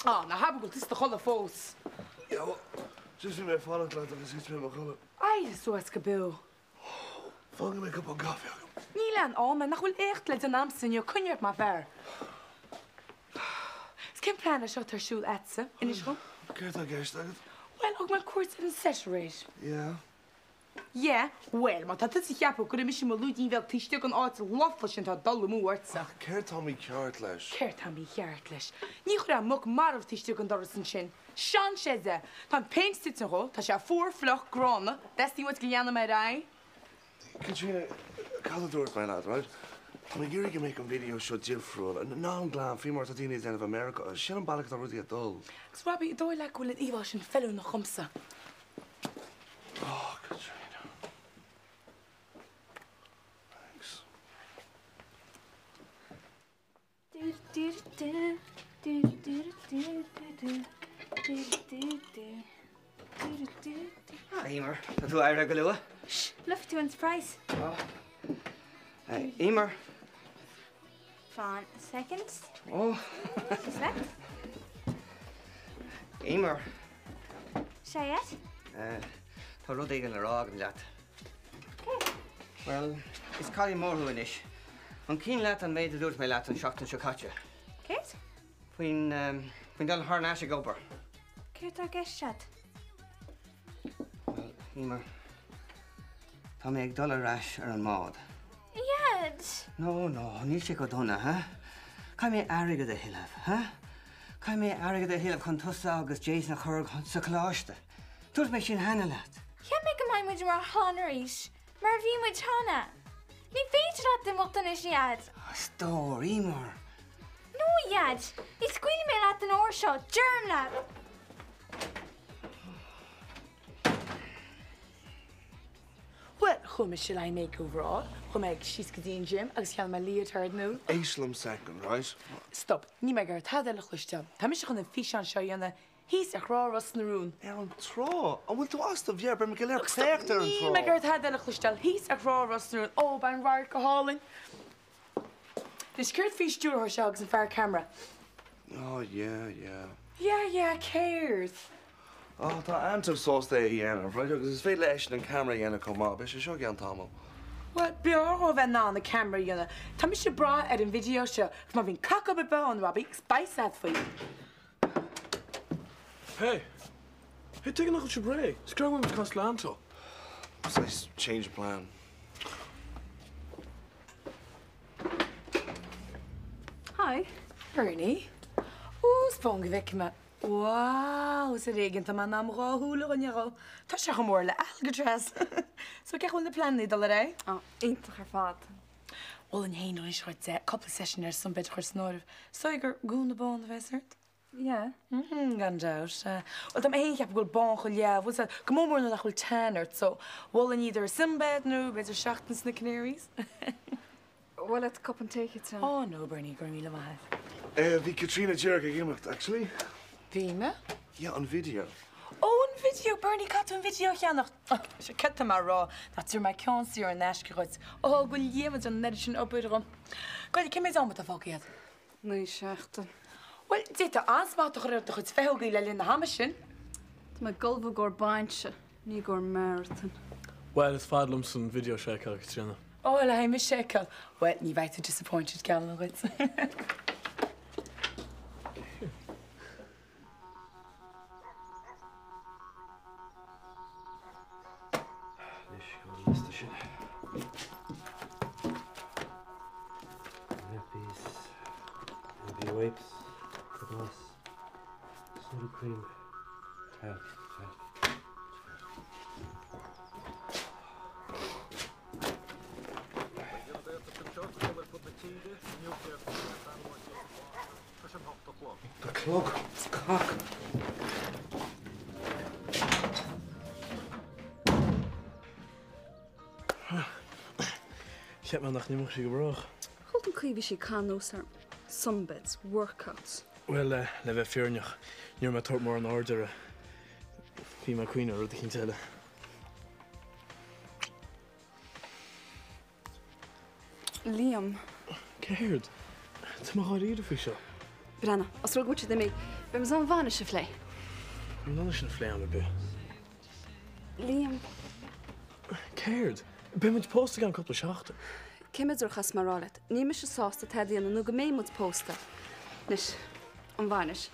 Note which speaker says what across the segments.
Speaker 1: Ah, na heb ik het is de golle foos.
Speaker 2: Ja, wel. Zus me vallen laten we iets met mijn gullen.
Speaker 1: Ai, zo is gebeurd.
Speaker 2: Vang me op een koffie.
Speaker 1: Niet aan, maar nog wel echt let de naam zijn, je kun je het maar ver. Is geen plan als je ter school etsen, in de school?
Speaker 2: Kijk dat gisteren.
Speaker 1: Wel, ook mijn koers in een sessionrate.
Speaker 2: Ja.
Speaker 1: Ja, wel, maar dat is het jappo. Kun je misschien maar Ludie wel die stukken uit lofjes en dat dolle moertse.
Speaker 2: Kert Tommy Kjartles.
Speaker 1: Kert Tommy Kjartles. Niet goed aan mok maar of die stukken door zijn chin. Chancheze. Dan paint zit zo goed. Dat je voor vlug gronnen. Dat is niet wat Gliana mij rijdt.
Speaker 2: Katrina, ik had het door het mij laten, right? Maar hier kan make een video show different. En nou een klaar film dat die niet in Amerika. Shannon balk dat wordt het al.
Speaker 1: Ik swab je door like wel het was een fellow nog komsa.
Speaker 2: Oh, Katrina. Thanks.
Speaker 3: Emer, dat doe ik regular.
Speaker 4: Shh, love to win surprise.
Speaker 3: Oh. Hey, Emer.
Speaker 4: Van seconds.
Speaker 3: Oh.
Speaker 4: Is that?
Speaker 3: Emer.
Speaker 4: Say it?
Speaker 3: Tá rud ag an ará an leat. Well, is Colin Morhu inis. An cín leat an méid a dúirt mé leat an seachtain seo caite.
Speaker 4: Kate?
Speaker 3: Faoin dal thnáis a gobar.
Speaker 4: Kate a guess shut.
Speaker 3: Well, Emer, tá mé ag dul arás ar an mád.
Speaker 4: Yad.
Speaker 3: No, níl sé go donna, ha? Cai mé airigad a hiileh, ha? Cai mé airigad a hiileh chun tusa agus Jason a chur sa chláiste. Dúirt mé sin hena leat.
Speaker 4: Ja, make a mind with your honories. Maar wie moet Hannah? Niet weet dat de mochten is yad.
Speaker 3: Stór, Emer.
Speaker 4: No, yad. Niet squealing me laat een oorshot. Germ lab.
Speaker 1: Wel, hoe me shall I make overall? Hoe me she's gedien Jim, als je al mijn leertard nu.
Speaker 2: Islam second, right?
Speaker 1: Stop, niet meer het hadden lustig. Dan mis je gewoon een fish aan show He's a raw rust naroon.
Speaker 2: Er an tro. A wil to ask of yeah, ben me geler pecht er an tro.
Speaker 1: Niet meer het hadden lustig. He's a raw rust naroon. Oh, ben waar geholen. Dus keert fish duur haar shows en far camera.
Speaker 2: Oh, yeah.
Speaker 1: Yeah, cares.
Speaker 2: Oh, tá antar sós é dhéanamh, right? Agus is féile leis an camera dhéanamh comá, be sé seo gan tamil.
Speaker 1: Wel, beor o fe na on the camera yna. Tam eisiau bra ar yn fideo sio. Mae fi'n caco be bo on, Robbie. Spice that for you.
Speaker 5: Hey, take a look at your break. It's growing with Constlanto.
Speaker 2: So I change plan.
Speaker 4: Hi.
Speaker 1: Bernie. Oeh, spong weg me. Wow, ze regent aan mijn naam rohullen en je Dat is gewoon moeilijk. Algetras. Zo krijg je de plan niet alreeds.
Speaker 4: Oh, eindig ervaart.
Speaker 1: Wel een heen nog eens wat couple sessioners zo'n beetje gesnoren. Zo ik er goed de baan wezerd.
Speaker 4: Ja.
Speaker 1: Ganjaus. Wel dan heen heb ik wel baan gelja. Wat dat? Kom maar nog wel tannerd zo. Wel in ieder simbed nu bij de schachtens de canaries.
Speaker 4: Wel het kop en take it.
Speaker 1: Oh no, Bernie, Gormila maar.
Speaker 2: Wie Katrina Jerk gemaakt, actually?
Speaker 1: Wie me?
Speaker 2: Ja, een video.
Speaker 1: Oh, een video. Bernie had een video nog. Je kent hem maar raw. Dat is mijn kans hier in Nashville. Oh, wil je met een netje opbouwen? Kan je mee aan met de volk?
Speaker 4: Nee, schachten.
Speaker 1: Wel, dit de aanspraak toch het veel gelijk in de hammerschen.
Speaker 4: Mijn golven går baantje, niet går marathon.
Speaker 5: Well, it's Fadlum's and video share Katrina.
Speaker 1: Oh, hij me shekel. Wel, niet weet disappointed gal nog iets.
Speaker 6: Wipes, the gloss, soda cream, talc.
Speaker 2: The clock. It's cock.
Speaker 5: Ik heb me nog niet meer gebracht.
Speaker 4: Goed een kriebische kano's are sunbeds, workouts.
Speaker 5: Well, le bheith fearneach. Níor me tuairt mór an order. Bhí me cuioine rud cinn teile.
Speaker 4: Liam.
Speaker 5: Céird, tá má ríidir faoi seo.
Speaker 4: Brenna, as rog búte de mé
Speaker 7: Bym zo'n vanne se vlei.
Speaker 5: Dan is een vlees bij.
Speaker 7: Liam,
Speaker 5: Caird. Ben met posten gaan koppelen schachten.
Speaker 7: cymryd o'r chas marolet. Ni mis y sos da teddi yn nhw gymau mwyd posta. Nis, ond vannish.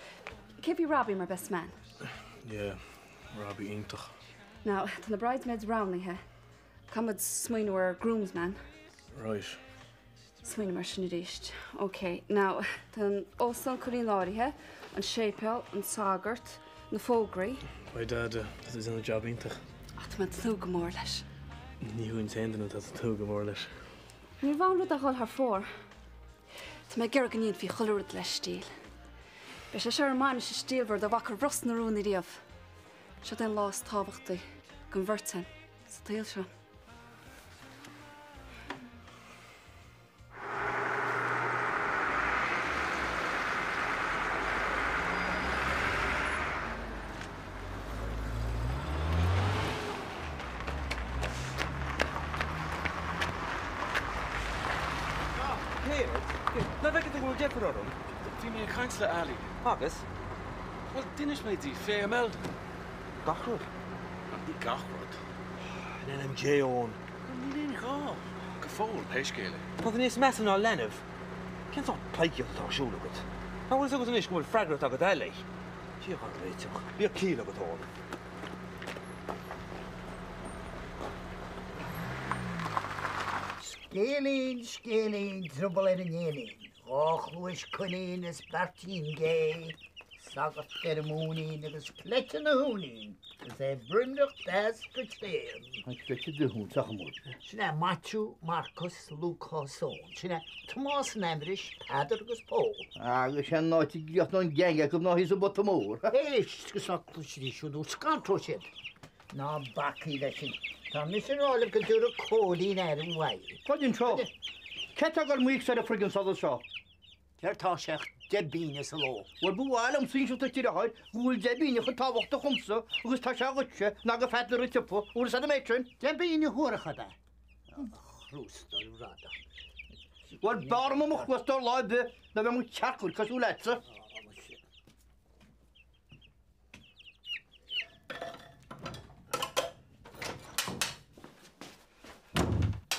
Speaker 7: Kepi Robbie my best man.
Speaker 5: Ja, Robbie Intach.
Speaker 7: Now, dan the bridesmaids roundly he. Comed smwyn o'r groomsman.
Speaker 5: Right.
Speaker 7: Swing mar sin ríist. Okay, now, dan osan Corinne Lori he, an Shapel, an Sagart, na Fogri.
Speaker 5: My dad, dat is in de job Intach.
Speaker 7: Ach, met zo gemoor leis.
Speaker 5: Niet hoe in zijn dat het toe geworden is.
Speaker 7: Ni van rwyd ag ol haar voor. Та mae gyr gan i'n fi chwlwyd leis stíl. Be sé sér man is stíl fod a wacar rost na rún i riamh. Se den lás tábhachtaí, gan bhirtain, sa tail seo.
Speaker 6: Na bheith go bhfuil deafar orm.
Speaker 8: Bhí mé chaintsla ealaí.
Speaker 6: Agus?
Speaker 8: Well, duine méid dí fé meld.
Speaker 6: Gachrúd?
Speaker 8: Ní gachród.
Speaker 6: An NMJ ón.
Speaker 8: Ní léon gá. Go fóil peiscéile.
Speaker 6: Tá níos meas ná lenah. Cén tá pleiceil tásúla go. Tá bhfuil agus inis go bhfuil freigrat agad eile. Tí chu réiteach. Bí cíl agad tháinig.
Speaker 9: Scéalaín, trúbal ar an éalaín. Áchluis chunaín is bartín gé, sagat ceremónín agus cleitin na húnaín, gus é brimnach das go tréim.
Speaker 10: Cleitin de hún, sag mór.
Speaker 9: Sinna Matthew, Marcus, Lucas ón. Sinna Tomás Nemris, Padar agus Paul.
Speaker 10: Agus sé náiti giocht ná genge go ná hís bot mór.
Speaker 9: Éist gus aclusí siúdú scantroisiid. Ná bací leis sin. Tá mis an rála go dúr a cólín ar an waid.
Speaker 10: Chodin tro. Ceta gur muig sa a frigan sadal seo.
Speaker 9: Tá seach debíine sa ló.
Speaker 10: War búáil am sín siúta tíra haid, bhúil debíine chu tábhachta chumsa, agus tá se agutse ná go fetar i tipu, úr sa na méitrin.
Speaker 9: Debíine thuacha da. Rústal rada.
Speaker 10: War barm am chwastar láibe na bheith mu teacúil cos ú letsa.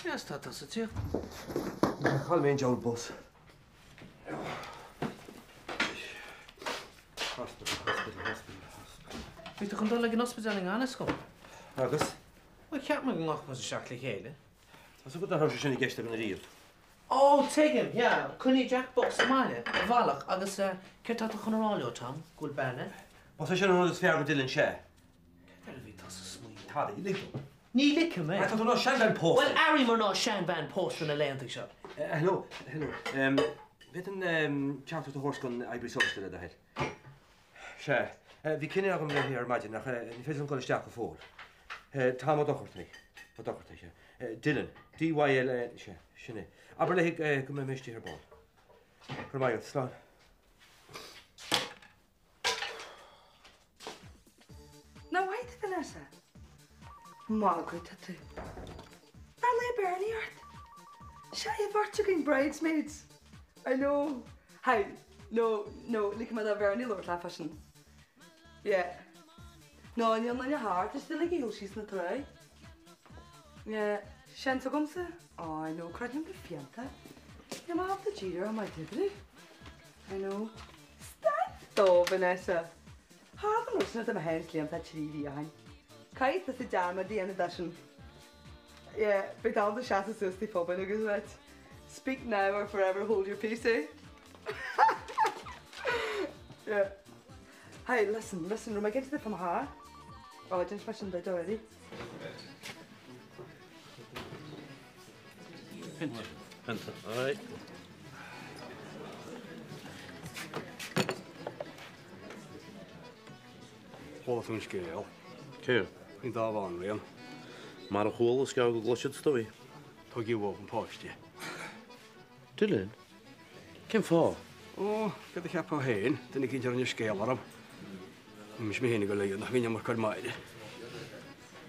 Speaker 6: Yes, tá sa tíoch. Chail mé deall bus. Hospital.
Speaker 3: Bhí chun dul le an ospidal in Anna go?
Speaker 6: Agus?
Speaker 3: Well, ceap me ngach mas seach le chéile.
Speaker 6: Tá go thar sinna gceiste an riamh.
Speaker 3: Ó, tuigim, ja, chuní Jack Box amáile, a bhhealach agus ceir tá chun ráileo tam, gúil benne.
Speaker 6: Ba sé sin is fear go Dylan sé.
Speaker 3: Ceir bhí tá sa smuoin.
Speaker 6: Tá í liú.
Speaker 3: Ní licim é.
Speaker 6: Tá ná sean ben post.
Speaker 3: Well, Ari mar ná sean ben post in a leanta seo.
Speaker 6: Hello. Bit an charter to horse gun Ibri Soster da head. Sé, bhí cinine agam le ar maidin nach ní féidir an go isteach go fór. Tá má dochirtaí. Má dochirtaí sé. Dylan, DYL sé, sinné. Aber le go mé mistí ar ball. Gur maiad, slán.
Speaker 1: Na waith Vanessa. Margaret tú. Arle Bernie art. Shall Vartugan bridesmaids? I know. Hi. No, look at that Bernie Lord la fashion. Yeah. No, you're on your heart. It's still like she's not right. Yeah. Shanta gumsa? Oh, I know. Crud him the fianta. You're off the cheater on my diddly. I know. Stand though, Vanessa. Half a notion at my hands, Liam, that chili behind. Kite the jam at the end of that. Yeah, but all the shots of Susty Poppin, because that. Speak now or forever hold your peace, eh? Yeah. Hey, listen, am I getting to the from her? Oh, I didn't mention that already.
Speaker 5: Hunter, all right.
Speaker 11: What a scale.
Speaker 5: Ceir.
Speaker 11: In dá bháin rion.
Speaker 5: Mar a chúil is go glosiid stoí.
Speaker 11: Tá gí bh an páiste.
Speaker 5: Dylan? Cén fá?
Speaker 11: Ó, go a cheap á héin, duna cinn ar an scéal arm. Mis mé héna go leon nach bhíine mar chumaide.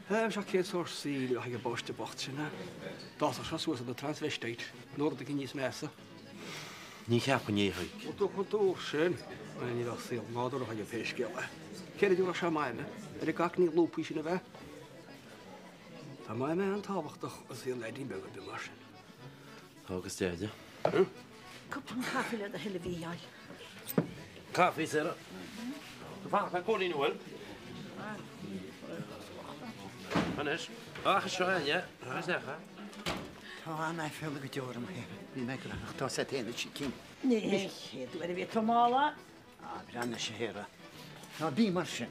Speaker 11: Se cé sór síl a go báiste bocht sinna. Dá se suas an transvesteit, nóir a cin níos measa.
Speaker 12: Ní cheappa níhaig.
Speaker 11: Tú chun tú sin ní sí náidir a féisceile. Céir dú se maiime ar i gach ní lúpaí sin a bheith. Tá mai me an táhachtach a sí leidí be be mar sin.
Speaker 12: Agus déide.
Speaker 9: Cwpan caffi le dy hyle fi iau.
Speaker 12: Caffi, Sarah. Dy fach na cwni nhw'n. Hanes. Ach, ysio hen, ie. Hanes echa.
Speaker 9: Tá na ffil y gydiwr am hyn. Fi me grach to set hyn y chikin.
Speaker 13: Nee, du er weer tomala.
Speaker 9: Bran y hera. Na bi mar sin.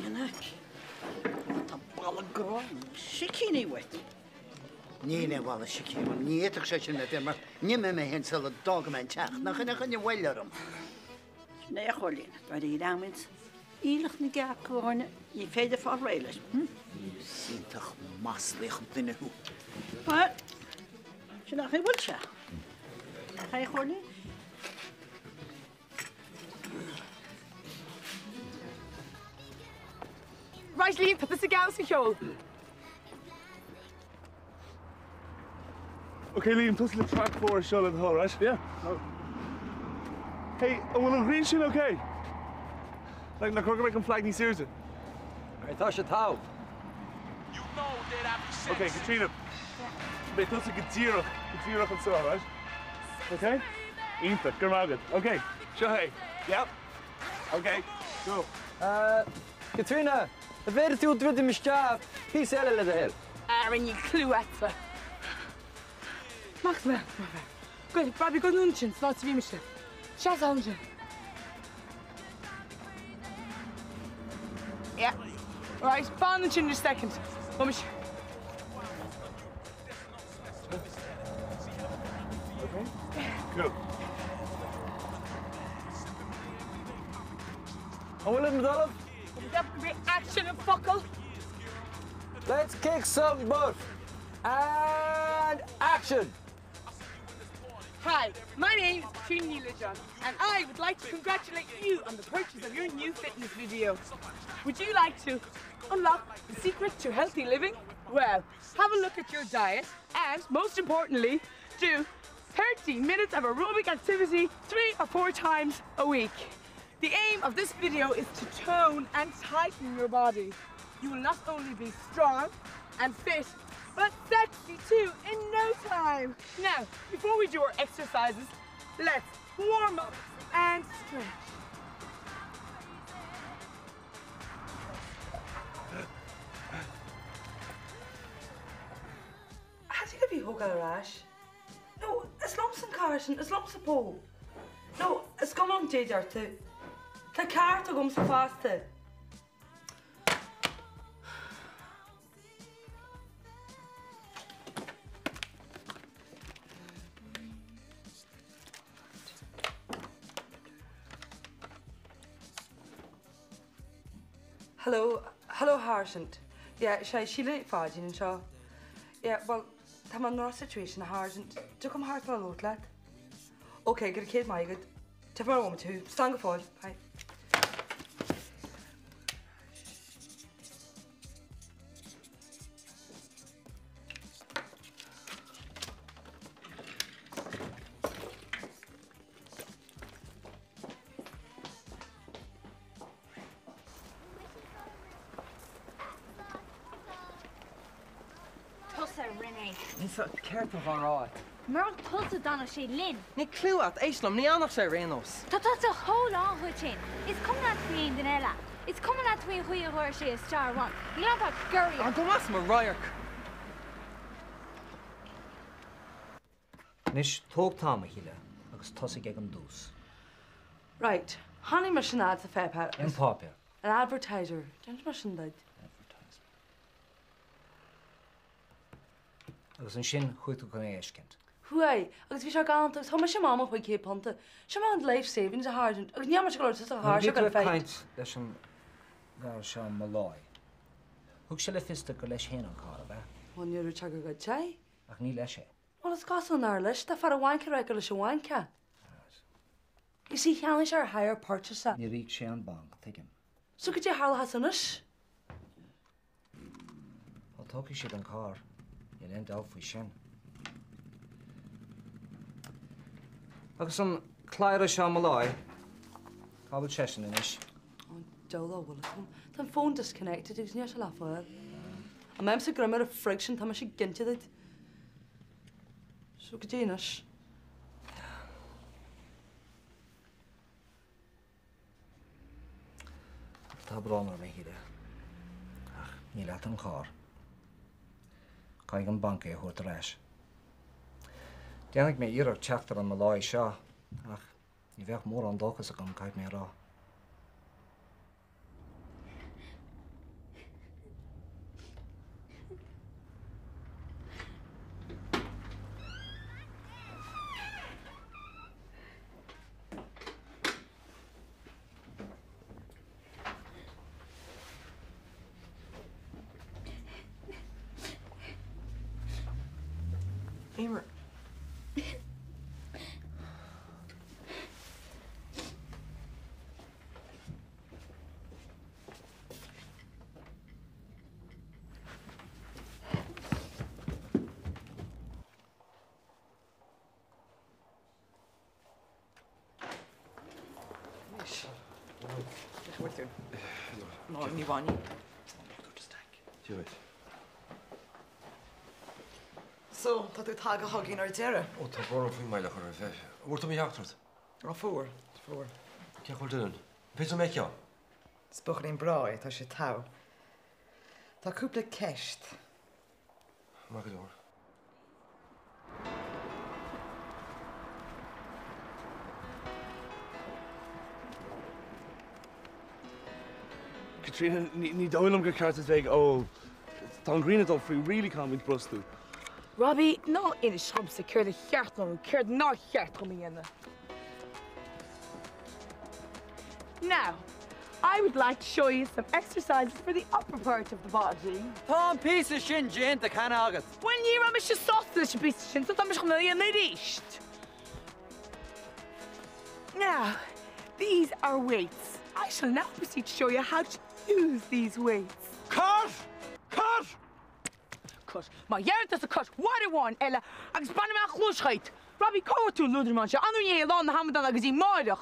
Speaker 13: Ynak. Ta bal y groen. Chikin i wet.
Speaker 9: Ní ne wal y chikin. Ní etach se sin net mar. Ní me me hen sel y dog mewn teach. Na chyn ych yn y weilerum.
Speaker 13: Nee, Golien. Waar die damit. Ielig niet ga gewoon. Je verder van reilen.
Speaker 9: Sien toch maslich op de hoe.
Speaker 13: Wat? Je nog geen wildje. Ga je gewoon niet?
Speaker 14: Right, Liam, put the gals in show.
Speaker 2: Okay, Liam, tussle the track for show at the hall, right? Yeah. No. Hey, will it reach okay? Like, na crook make flag ní Susan.
Speaker 6: Right, tá sé tá.
Speaker 2: Okay, Katrina. Bit tussle gedírach an so, right? Okay? Inta, good. Okay, show hey. Yep. Okay, go.
Speaker 6: Katrina, a bheith tú drid im steab, hí eile le hel.
Speaker 14: Aaron, you clue at her. Max, me. Good, Bobby, good luncheon. It's not to be Michelle. Shaz on you. Yeah. Right, bond in a second. Come on.
Speaker 2: Okay. Go.
Speaker 6: An bhfuil Donald?
Speaker 14: That would be action and fuckle.
Speaker 6: Let's kick some butt. And action.
Speaker 14: Hi, my name is Katrina Nealon, and I would like to congratulate you on the purchase of your new fitness video. Would you like to unlock the secret to healthy living? Well, have a look at your diet and, most importantly, do 30 minutes of aerobic activity 3 or 4 times a week. The aim of this video is to tone and tighten your body. You will not only be strong and fit, but sexy too in no time. Now, before we do our exercises, let's warm up and stretch.
Speaker 1: How do you give you hug a rash? No, it's lumps and Carson, it's lumps of pole. No, it's come on JJ too. The car to come so fast too. Hello, Harsant. Yeah, she late fadging and so. Yeah, well, I'm in no situation, Harsant. Do come hard for a lot, lad. Okay, get a kid, my good. Tomorrow, woman too. Stand fall. Bye.
Speaker 15: Níos ceirta bharráid.
Speaker 4: Mar tusa dana sé lin.
Speaker 15: Ní clúat éislam ní annach sé rénos.
Speaker 4: Tá a whole on huitin. It's coming at me in Ella. It's coming at me where she is star one. You know about Gurry.
Speaker 15: An go mas mar roiarc.
Speaker 16: Nis tóg tá a híle agus tosa ag an dús.
Speaker 1: Right. Honey mission ads a fair part.
Speaker 16: An pápia.
Speaker 1: An advertiser. Don't mission did.
Speaker 16: Agus an sin chuú go éiscint.
Speaker 1: Hui, agus bhí se gantas, tá sé máma chuig cé ponta. Se má an life savings a hardint, agus ní se go a hard se go
Speaker 16: féint leis an gar se má láid. Thug se le fista go leis héan an cá a bheith.
Speaker 1: Bhain nuú te go go te?
Speaker 16: Ach ní leis sé.
Speaker 1: Well, is gas an air leis, tá far a bhaince ra go leis a bhaince. You see, cheann sé ar higher purchase.
Speaker 16: Ní ríd sé an bank, tuigim.
Speaker 1: So go dtí hála has anis?
Speaker 16: Tá tóci siad an cá. You'll end up with Shin. Agus an chláir se Malay. Cabal sesin inis.
Speaker 1: Dolo, well, the phone disconnected. It's near to laugh at. I'm a grammar of friction. I'm a she ginted it. So good Danish.
Speaker 16: Tá bron ar bheith ide. Ach, ní leat an chár. Caig an banca a thuairt reis. Déananig mé iarach teachtar an Malay seo, ach, ní bheith mór an dóchas a gan caiid mé rá.
Speaker 15: Emer.
Speaker 17: With you. No, ní bhainní. So, tá tú tag a hagin ar deire?
Speaker 6: O, tá bor fwy mael achor ar bheith. Wrth mi achtrod?
Speaker 17: Ar fwyr.
Speaker 6: Cia chwyl dyn. Fes o meicio?
Speaker 17: Sbuch ni'n broi, tá sé taw. Tá cwpla ceist.
Speaker 6: Mag ydwr.
Speaker 2: Katrina, ní dóilm go ceartas bheith ó tá an gríine dó faoi rilí cámhaint brostú.
Speaker 14: Robbie, no in shop secure the heart no care not heart coming in. Now, I would like to show you some exercises for the upper part of the body.
Speaker 15: Tá piece of shin Jane the can agat.
Speaker 14: When you are Mr. Sausage piece of shin, so I'm going to Now, these are weights. I shall now proceed to show you how to use these weights.
Speaker 15: Cut! Cut!
Speaker 14: Cut. My yarn does a cut. What I want, Ella. I can span him out close. Robbie, go to Luderman. I know you're on the Hamadan like he's in Mordach.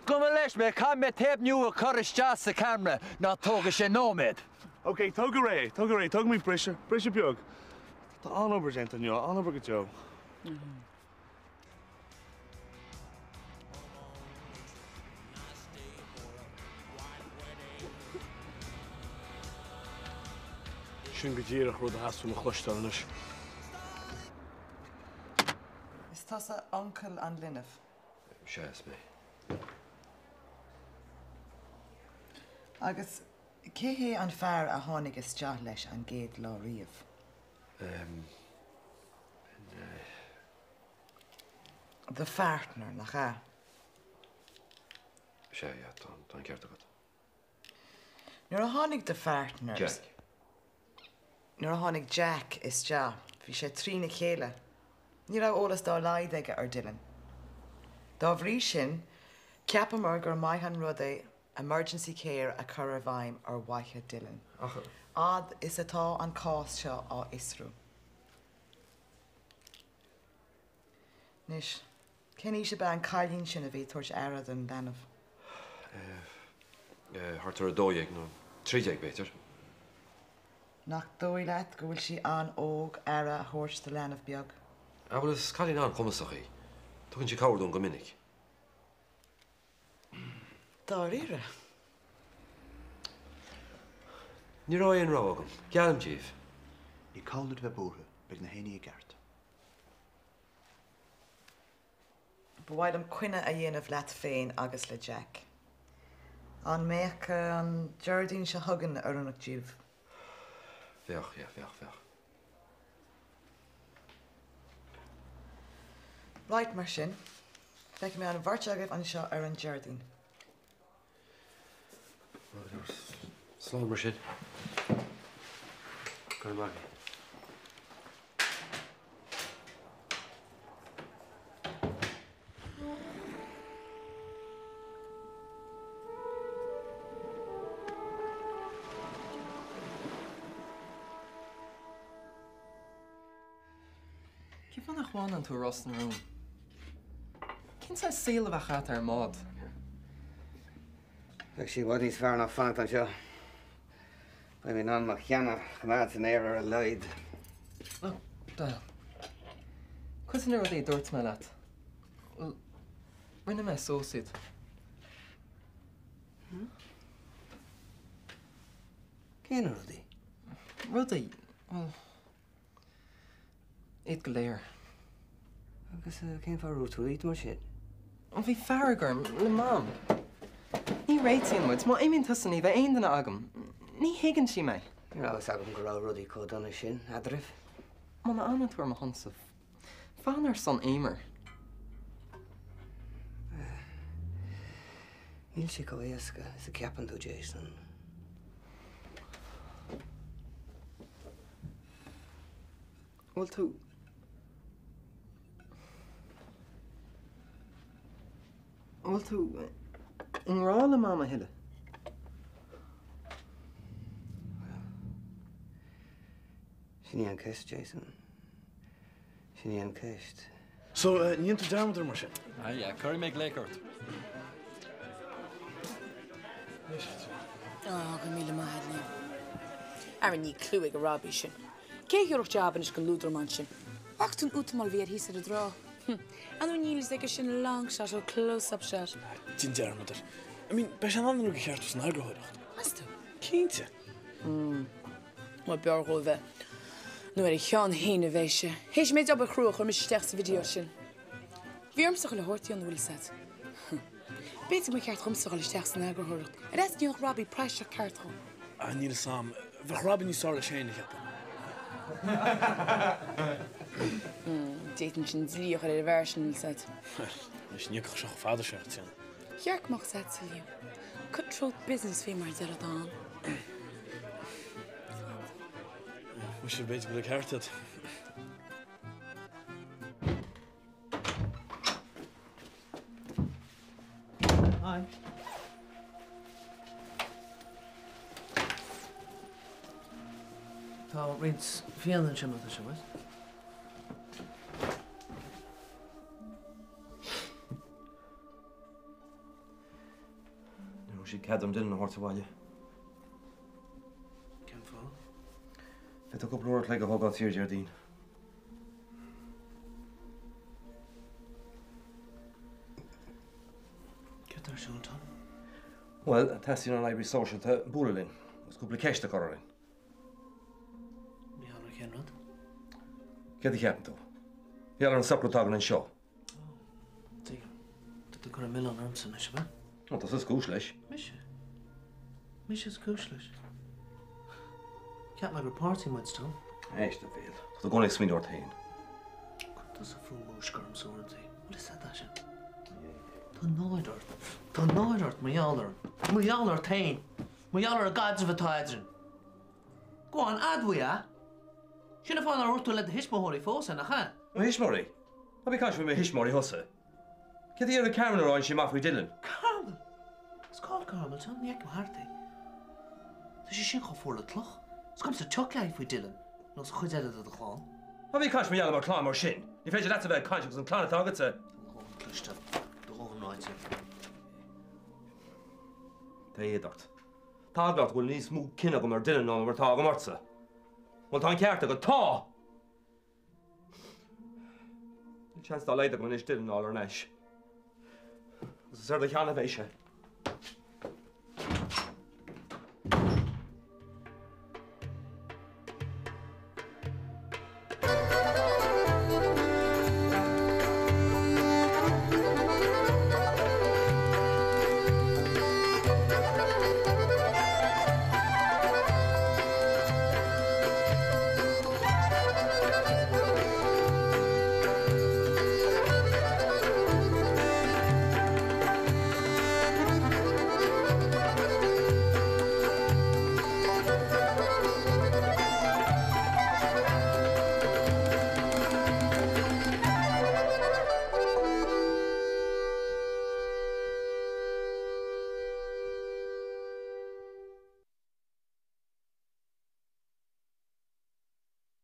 Speaker 15: Come on, let's make a tape new courage just the camera, not talk a nomad.
Speaker 2: Okay, tug me pressure piog. The honor present on you, honor get Joe.
Speaker 5: Sin go ddíireach rud a asú a chluisteilnis.
Speaker 17: Is tasa uncle an Linnef?
Speaker 6: Sias me.
Speaker 17: Agus, cé an fear a tháinig is teach leis an géad lá riamh? The partner, nach cha?
Speaker 6: Sé, ja, tá ceart agad.
Speaker 17: Nuair a tháinig de partners...
Speaker 6: Jack.
Speaker 17: Nuair a tháinig Jack is teach, bhí sé trína chéile. Ní raibh ólas dá laid aige ar Dylan. Dá bhrí sin, ceapam gur maithan rud é emergency care a chur ar bhaim ar waithe Dylan. Ad is atá an cás seo á Isrú. Nis, cén í se be an cailín sin a bhí tuairt airad an danamh?
Speaker 6: Hartar a dóiag, no, trídeag beter.
Speaker 17: Nach dói leat go bhfuil si an óg ara a thuairt de leanamh beag.
Speaker 6: Well, is cailín an chumasach í. Tugann si cabhardún go minic.
Speaker 17: Dá rire.
Speaker 6: Ní rá aon rá agam. Geallam díobh.
Speaker 18: Ní cáilnad bheith bútha, beag na héanaí a gceart.
Speaker 17: Bhhail am cuine a dhéanamh leat féin agus le Jack. An méach an Jardín se thugan ar annach díobh.
Speaker 6: Feach, ja, feach.
Speaker 17: Right mar sin, feic mé an bhairt agah an seo ar an Jardín.
Speaker 6: Slán mar sin. Go mag.
Speaker 15: Kif an achwan an tú Ross na room?
Speaker 19: Sin sa síl a chat ar mád.
Speaker 3: Ag sí bhd níos fear nach fant an seo. Ba mí ná mar cheanna chumad an éar ar a leid.
Speaker 19: Da. Cos an rud é dúirt me leat? Well, rinne me sósid.
Speaker 3: Céan rud é?
Speaker 19: Rud é, well... Iad go léir.
Speaker 3: Agus cén fá rútú ít mar siad?
Speaker 19: An bhí feargar le mám. Ní réitíon muid, má éimín tusanní bheith aon duna agam. Ní higann sí mé.
Speaker 3: Ní agus agam go rá rudí códonna sin, adrih.
Speaker 19: Má na anna tuair mo honsah. Fan ar son éimer.
Speaker 3: Níl si go éasca, is a ceapan tú, Jason.
Speaker 19: Well, tú... Well, tú... Yn rá le mama hile.
Speaker 3: Sinní an cist, Jason. Sinní an cist.
Speaker 5: So, níon tú dámad ar mar sin?
Speaker 15: Ja, curry make lekkert.
Speaker 14: Go míle maithe ní. Ar ní clúig go rábí sin. Cé gur job is go lúdar man sin. Achtan útamal bhí hí a drá. Anú nílis ag sin lang shot ó close-up shot.
Speaker 5: Dín dearmadar. I mean, beis an anú go cheartú san agrahoireacht.
Speaker 14: Hast tú?
Speaker 5: Cínte.
Speaker 14: Má beargó bheith. Nu ar chean héine bhéise. Héis méid ab a chrúach ar mis steach sa video sin. Bhíarmsach le hortaí an bhfuil set. Béidir me ceart chumsach le steach san agrahoireacht. A rest níoch Robbie Price a ceartá.
Speaker 5: A níl sam, bheith Robbie ní sála séna cheappa.
Speaker 14: Déitin sin zlíoch ar a version set.
Speaker 5: Is níoch seach fáda seach tían.
Speaker 14: Chearc mach set sa liú. Cutthroat business fé mar dead an.
Speaker 5: We should beter go le ceartad.
Speaker 10: Hi. Tá rins fianna sin mata se was.
Speaker 6: Nu si cadam din na horta bhaile.
Speaker 10: Cem fá?
Speaker 6: Fe tu go blúirt le go thugad tír Jardín.
Speaker 10: Cetar seún Tom?
Speaker 6: Well, tasín an Library Social ta búlalinn. Gus cúpla ceiste chorainn.
Speaker 10: Ní anna cén rud?
Speaker 6: Cedi cheapan tú. Bhíall an sapla tagan an seo.
Speaker 10: Tígam. Tá gur a million armsan is ba?
Speaker 6: Well, tas is cúis leis.
Speaker 10: Mishe. Mishe is cúis leis. Ceap me gur party muid Tom.
Speaker 6: Éiste bhéal. Tá gona ag smín orthain.
Speaker 10: Tá sa fú múscarm sórtaí. What is that sin? Tá náidart. Tá náidart maiallar. Maiallar tain. Maiallar a gads of a taidrin. Go on, adwy a. Sinna fáin ar úrtú le a hismóirí fósa nach cha?
Speaker 6: Má hismóirí? Má bí caiis mé hismóirí hosa. Cedi ar a Carmen aráin sin mafrí Dylan.
Speaker 10: Carmel? Is called Carmel, Tom, ní ag hartaí. Tá sé sin chofór le tloch. Scum sa tuclaid fwy Dylan. Nos chud eile a chlán.
Speaker 6: Má bí caiis mé mar chlán mar sin. Ní féidir dat a bheith caiis an chlán agat sa.
Speaker 10: Cluiste. Dóhn náidse.
Speaker 6: Tá éadart. Tá agat bhfuil níos mú cinna go mar Dylan ná mar tá go marsa. Well, tá an cearta go tá! Ní chans dá leide go is Dylan ná ar neis. Gus is ar de cheanna bhéise.